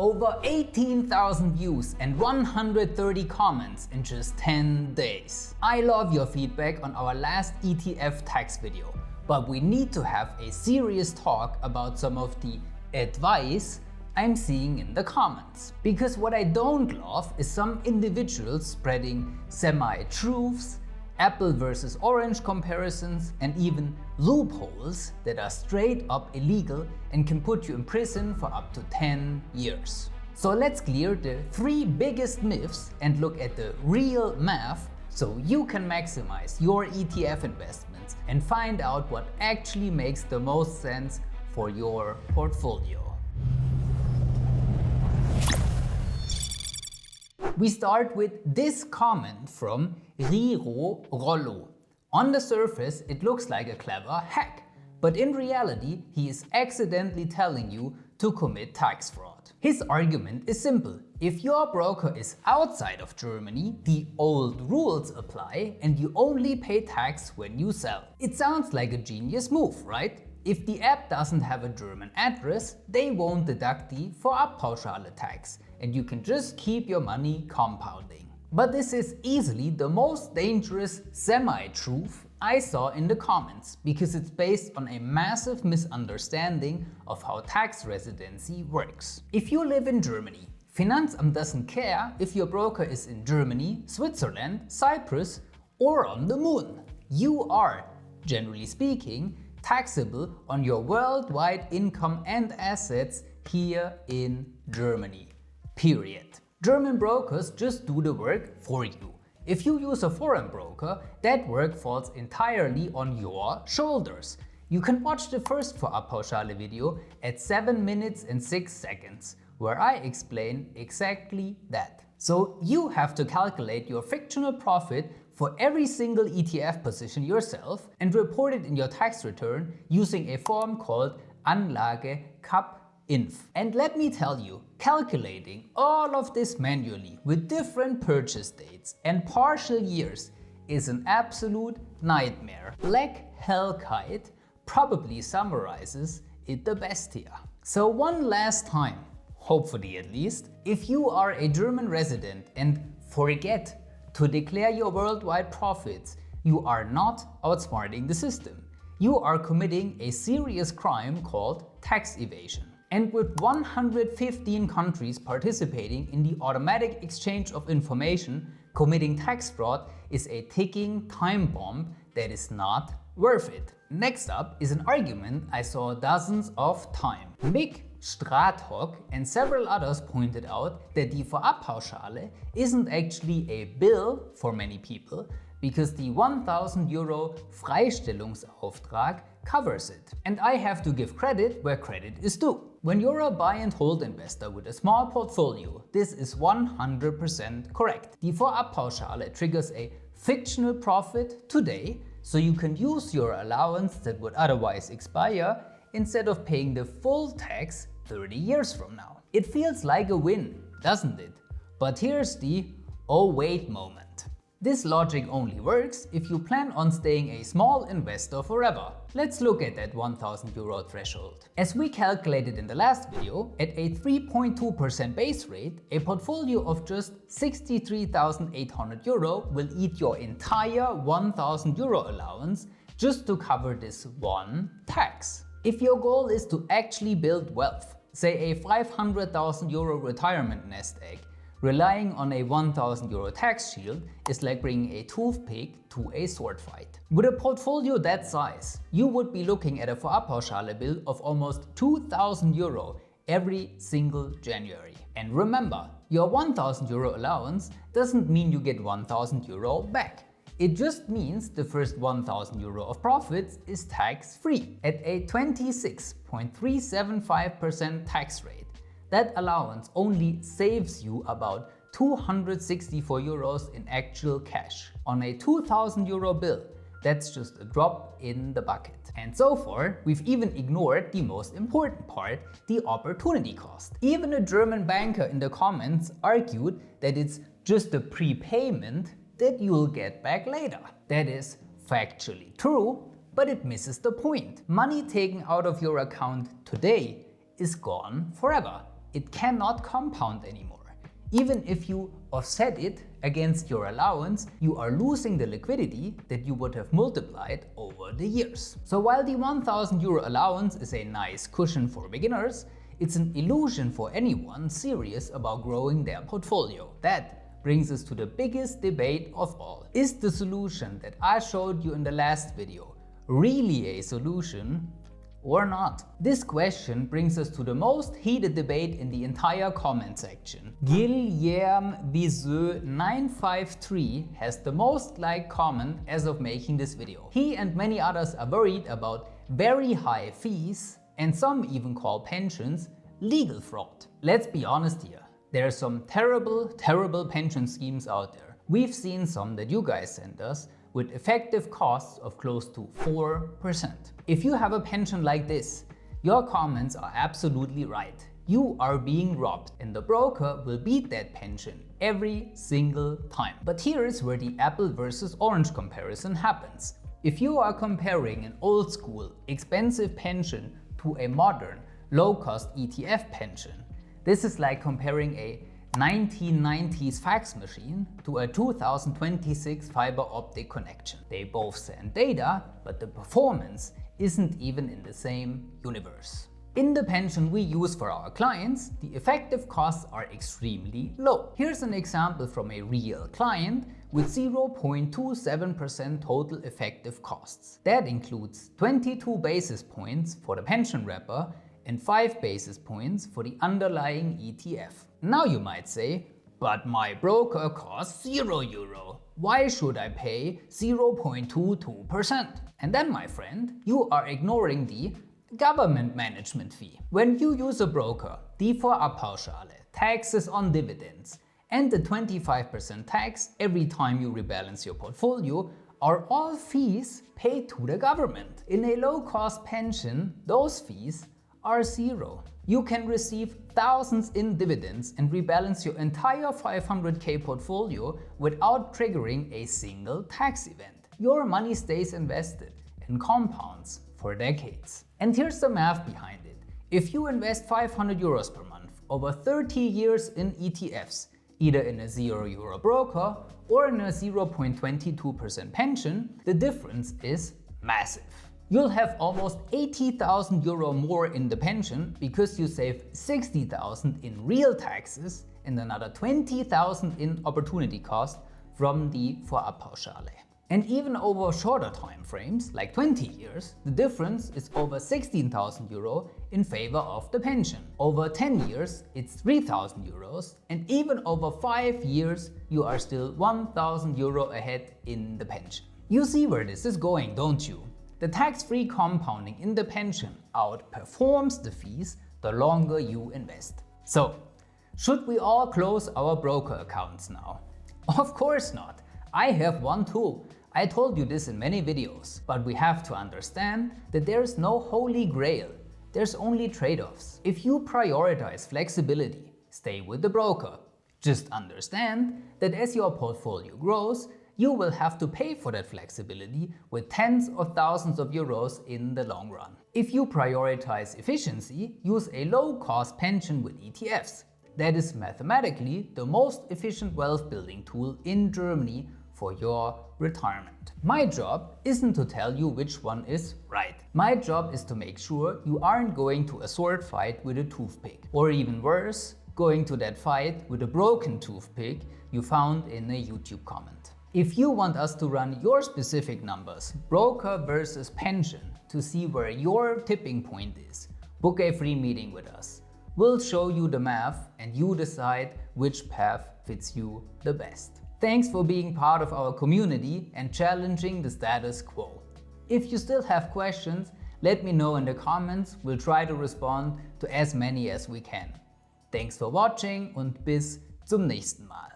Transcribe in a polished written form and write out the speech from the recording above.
Over 18,000 views and 130 comments in just 10 days. I love your feedback on our last ETF tax video, but we need to have a serious talk about some of the advice I'm seeing in the comments. Because what I don't love is some individuals spreading semi-truths, apple versus orange comparisons, and even loopholes that are straight up illegal and can put you in prison for up to 10 years. So let's clear the 3 biggest myths and look at the real math so you can maximize your ETF investments and find out what actually makes the most sense for your portfolio. We start with this comment from Riro Rollo. On the surface, it looks like a clever hack, but in reality, he is accidentally telling you to commit tax fraud. His argument is simple. If your broker is outside of Germany, the old rules apply and you only pay tax when you sell. It sounds like a genius move, right? If the app doesn't have a German address, they won't deduct the Vorabpauschale tax, and you can just keep your money compounding. But this is easily the most dangerous semi-truth I saw in the comments, because it's based on a massive misunderstanding of how tax residency works. If you live in Germany, Finanzamt doesn't care if your broker is in Germany, Switzerland, Cyprus, or on the moon. You are, generally speaking, taxable on your worldwide income and assets here in Germany. Period. German brokers just do the work for you. If you use a foreign broker, that work falls entirely on your shoulders. You can watch the first Vorabpauschale video at 7 minutes and 6 seconds, where I explain exactly that. So you have to calculate your frictional profit for every single ETF position yourself and report it in your tax return using a form called Anlage KAP-INV. And let me tell you, calculating all of this manually with different purchase dates and partial years is an absolute nightmare. Black Hellkite probably summarizes it the best here. So one last time, hopefully at least, if you are a German resident and forget to declare your worldwide profits, you are not outsmarting the system. You are committing a serious crime called tax evasion. And with 115 countries participating in the automatic exchange of information, committing tax fraud is a ticking time bomb that is not worth it. Next up is an argument I saw dozens of times. Mick Strathock and several others pointed out that the Vorabpauschale isn't actually a bill for many people because the 1,000 Euro Freistellungsauftrag covers it. And I have to give credit where credit is due. When you're a buy and hold investor with a small portfolio, this is 100% correct. The Vorabpauschale triggers a fictional profit today, so you can use your allowance that would otherwise expire instead of paying the full tax 30 years from now. It feels like a win, doesn't it? But here's the oh wait moment. This logic only works if you plan on staying a small investor forever. Let's look at that 1,000 Euro threshold. As we calculated in the last video, at a 3.2% base rate, a portfolio of just 63,800 Euro will eat your entire 1,000 Euro allowance just to cover this one tax. If your goal is to actually build wealth, say a 500,000 Euro retirement nest egg, relying on a 1,000 Euro tax shield is like bringing a toothpick to a sword fight. With a portfolio that size, you would be looking at a Vorabpauschale bill of almost 2,000 Euro every single January. And remember, your 1,000 Euro allowance doesn't mean you get 1,000 Euro back. It just means the first 1,000 Euro of profits is tax-free. At a 26.375% tax rate, that allowance only saves you about 264 euros in actual cash. On a 2,000 Euro bill, that's just a drop in the bucket. And so far, we've even ignored the most important part, the opportunity cost. Even a German banker in the comments argued that it's just a prepayment that you'll get back later. That is factually true, but it misses the point. Money taken out of your account today is gone forever. it cannot compound anymore. Even if you offset it against your allowance, you are losing the liquidity that you would have multiplied over the years. So while the 1000 euro allowance is a nice cushion for beginners, it's an illusion for anyone serious about growing their portfolio. That brings us to the biggest debate of all. Is the solution that I showed you in the last video really a solution or not? This question brings us to the most heated debate in the entire comment section. Guillaume Viseux 953 has the most liked comment as of making this video. He and many others are worried about very high fees, and some even call pensions legal fraud. Let's be honest here. There are some terrible pension schemes out there. We've seen some that you guys sent us with effective costs of close to 4%. If you have a pension like this, your comments are absolutely right. You are being robbed, and the broker will beat that pension every single time. But here is where the apple versus orange comparison happens. If you are comparing an old school, expensive pension to a modern, low-cost ETF pension, this is like comparing a 1990s fax machine to a 2026 fiber optic connection. They both send data, but the performance isn't even in the same universe. In the pension we use for our clients, the effective costs are extremely low. Here's an example from a real client with 0.27% total effective costs. That includes 22 basis points for the pension wrapper and 5 basis points for the underlying ETF. Now you might say, but my broker costs €0. Why should I pay 0.22%? And then, my friend, you are ignoring the government management fee. When you use a broker, the Vorabpauschale, taxes on dividends, and the 25% tax every time you rebalance your portfolio are all fees paid to the government. In a low-cost pension, those fees are zero. You can receive thousands in dividends and rebalance your entire 500k portfolio without triggering a single tax event. Your money stays invested and compounds for decades. And here's the math behind it. If you invest 500 euros per month over 30 years in ETFs, either in a €0 broker or in a 0.22% pension, the difference is massive. You'll have almost 80,000 euro more in the pension because you save 60,000 in real taxes and another 20,000 in opportunity cost from the Vorabpauschale. And even over shorter time frames, like 20 years, the difference is over 16,000 euro in favor of the pension. Over 10 years, it's 3,000 euros, and even over 5 years, you are still 1,000 euro ahead in the pension. You see where this is going, don't you? The tax-free compounding in the pension outperforms the fees the longer you invest. So, should we all close our broker accounts now? Of course not. I have one too. I told you this in many videos, but we have to understand that there's no holy grail. There's only trade-offs. If you prioritize flexibility, stay with the broker. Just understand that as your portfolio grows, you will have to pay for that flexibility with tens of thousands of euros in the long run. If you prioritize efficiency, use a low-cost pension with ETFs. That is mathematically the most efficient wealth building tool in Germany for your retirement. My job isn't to tell you which one is right. My job is to make sure you aren't going to a sword fight with a toothpick. Or even worse, going to that fight with a broken toothpick you found in a YouTube comment. If you want us to run your specific numbers, broker versus pension, to see where your tipping point is, book a free meeting with us. We'll show you the math and you decide which path fits you the best. Thanks for being part of our community and challenging the status quo. If you still have questions, let me know in the comments. We'll try to respond to as many as we can. Thanks for watching und bis zum nächsten Mal.